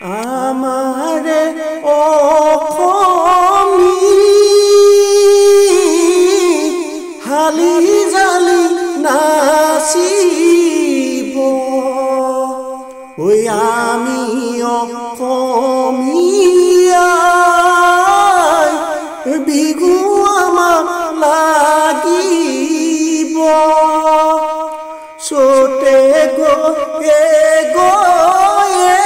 আমারে অসমী হালি জালি নাচিব ওই আমি অসমীয়া বিহু আমাক লাগিব চতে গয়ে গয়ে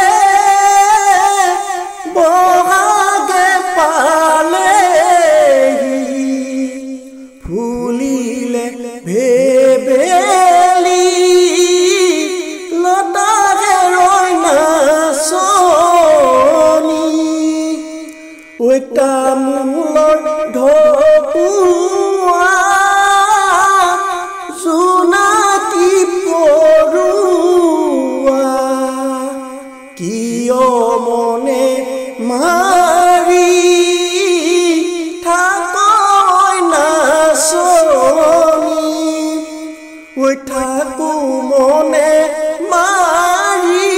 বহাগে পালেহি ফুলিলে ভেবেলি লতাৰে ৰৈ নাচনি ঐ তামোলৰ ঢকুৱা জোনাকী পৰুৱা কিয় মনে মাৰি থাকৈ নাচনি ঐ থাকো মনে মাৰি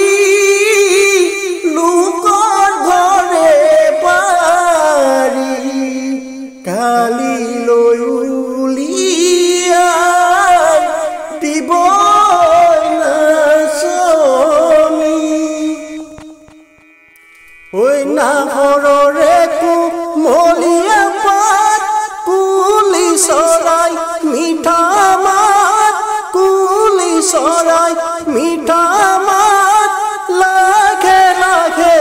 লোকৰ ঘৰে বাৰী কালিলৈ উলিয়াই দিব ঐ নাহৰৰে কুমলীয়া পাত কুলি চৰাই মিঠা মাত কুলি চৰাই মিঠা মাত লাখে লাখে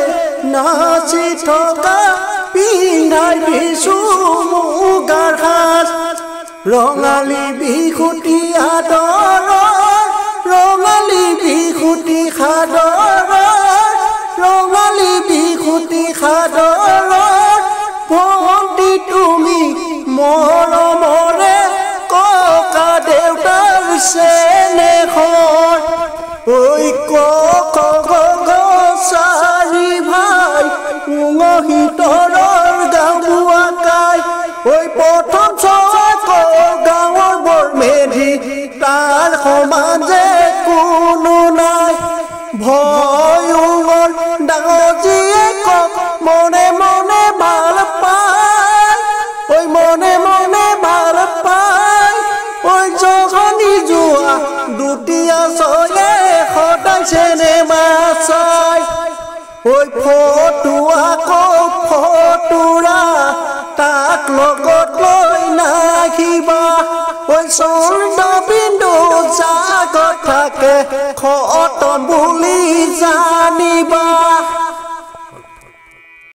নাচি থকা পিন্ধাই দিছো মুগাৰ সাজ ৰঙালী বিহুটি আদৰৰ ৰঙালী বিহুটি সাদৰৰ ৰঙালী বিহুটি সাদৰৰ ভণ্টি তুমি মৰমৰে ককা দেউতাৰ চেনেহৰ ঐ ক চাৰি ভাই উঙহিতৰৰ গাঁওবুঢ়া কাই ঐ প্ৰথম গাঁৱৰ বৰ মেধি তাৰ সমান যে কোনো নাই ভয় ডাঙৰ যিয়ে কক মনে মনে ভাল পায় ঐ মনে মনে ভাল পায় ঐ জখনি যোৱা দুটীয়া চয়ে সদায় চিনেমা চাই ঐ ফটুৱা ফটুৰা তাক লগত লৈ নাহিবা ঐ স্বৰ্ণবিন্দু জাগত থাকে খতম বুলি জানিবা।